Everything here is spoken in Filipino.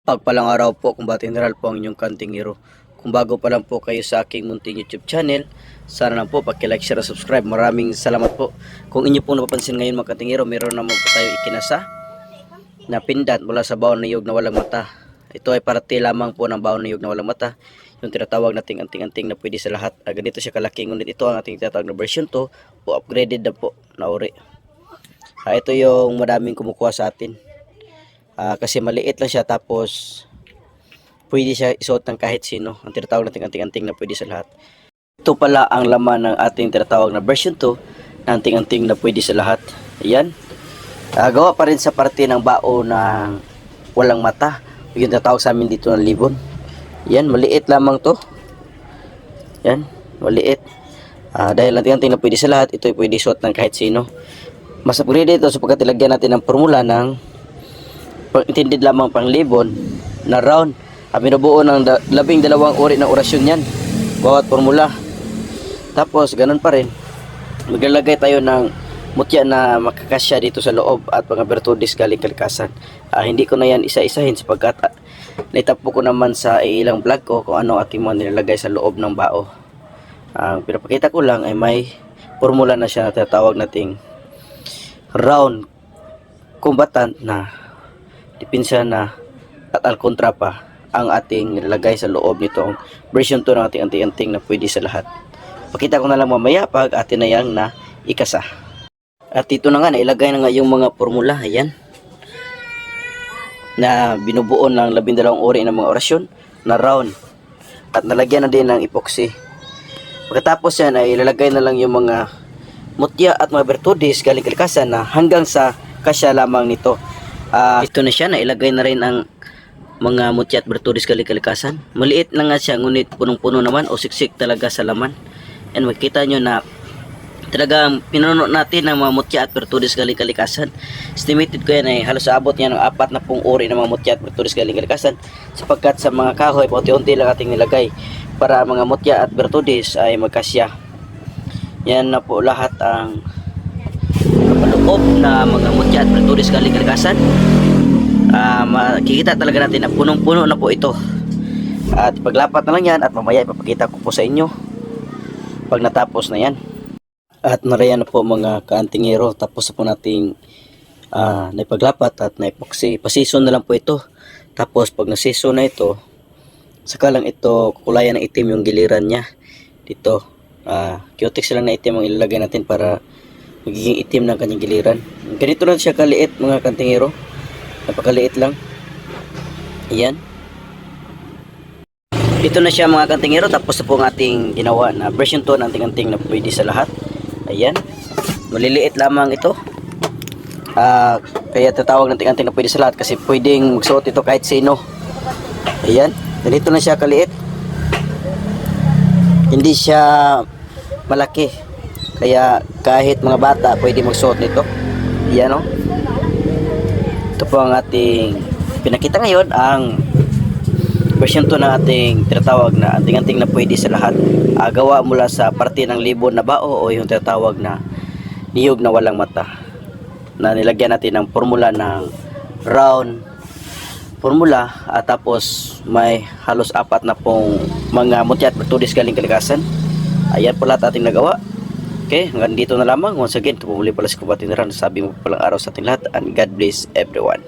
Pagpalang araw po, Kumbate General po ang inyong kantingero. Kung bago pa lang po kayo sa aking munting YouTube channel, sana lang po paki-like, share, subscribe. Maraming salamat po. Kung inyo po napapansin ngayon mga kantingero, meron naman po tayo ikinasa na pindat mula sa baon ng niyog na walang mata. Ito ay parte lamang po ng baon ng niyog na walang mata, yung tinatawag nating anting-anting na pwede sa lahat. Ganito siya kalaki, ngunit ito ang ating tinatawag na version 2 o upgraded na po na uri. Ito yung madaming kumukuha sa atin. Kasi maliit lang siya, tapos pwede siya isuot ng kahit sino. Ang tinatawag nating anting-anting na pwede sa lahat. Ito pala ang laman ng ating tinatawag na version 2 na anting-anting na pwede sa lahat. Ayan. Gawa pa rin sa parte ng bao ng walang mata. Yung tinatawag sa amin dito ng libon. Ayan, maliit lamang to. Ayan, maliit. Dahil anting-anting na pwede sa lahat, ito ay pwede isuot ng kahit sino. Mas upgraded ito sapagkat ilagyan natin ng formula ng intended lamang pang libon na round. Binubuo ng 12 uri ng orasyon yan, bawat formula. Tapos ganun pa rin, maglalagay tayo ng mutya na makakasya dito sa loob at mga bertudis galing kalikasan. Hindi ko na yan isa-isahin sapagkat naitapo ko naman sa ilang vlog ko kung ano ating mga nilalagay sa loob ng bao. Pinapakita ko lang ay may formula na siya na tinatawag nating round combatant na depensa na at alkontra pa ang ating nilalagay sa loob nitong version 2 ng ating anting-anting na pwede sa lahat. Pakita ko na lang mamaya pag atin na yang na ikasa. At ito na nga, nailagay na nga yung mga formula. Ayan, na binubuo ng 12 uri ng mga orasyon na round at nalagyan na din ng epoxy. Pagkatapos yan ay ilalagay na lang yung mga mutya at mga bertudis galing kalikasan na hanggang sa kasya lamang nito. Ito na siya, nailagay na rin ang mga mutya at bertudis galing kalikasan. Maliit lang nga siya, ngunit punong-puno naman o siksik talaga sa laman. And makikita nyo na talagang pinuno natin ng mga mutya at bertudis galing kalikasan. Estimated ko yan ay halos abot yan ng 40 uri ng mga mutya at bertudis galing kalikasan, sapagkat sa mga kahoy paunti-unti lang ating nilagay para mga mutya at bertudis ay magkasya. Yan na po lahat ang paloob na mga mutya at bertudis galing kalikasan. Makikita talaga natin na punong-puno na po ito. At paglapat na lang yan at mamaya ipapakita ko po sa inyo pag natapos na yan. At narayan na po mga kaantingero, tapos na po nating naipaglapat at naipoxy. Pasison na lang po ito. Tapos pag nasison na ito, saka lang ito kukulayan ng itim yung giliran niya dito. Cutex lang na itim ang ilalagay natin para magiging itim ng kanyang giliran. Ganito lang siya kaliit mga kantingero, napakaliit lang. Ayan, ito na siya mga kantingero. Tapos na po ang ating ginawa na version 2 ng anting-anting na pwede sa lahat. Ayan, maliliit lamang ito. Kaya tatawag ng anting-anting na pwede sa lahat kasi pwedeng magsuot ito kahit sino. Ayan, ganito na siya kaliit. Hindi siya malaki, kaya kahit mga bata pwede magsuot nito. Ayan o. Ito po ang ating pinakita ngayon, ang version 2 ng ating tinatawag na anting-anting na pwede sa lahat. Gawa mula sa parte ng libon na bao o yung tinatawag na niyog na walang mata, na nilagyan natin ng formula ng round formula. Tapos may halos 4 na pong mga mutya at bertudis galing kalikasan. Ayan po lahat ating nagawa. Okay, hanggang dito na lamang. Once again, ito po muli pala si Kumbate General. Sabi mo palang araw sa ating lahat, and God bless everyone.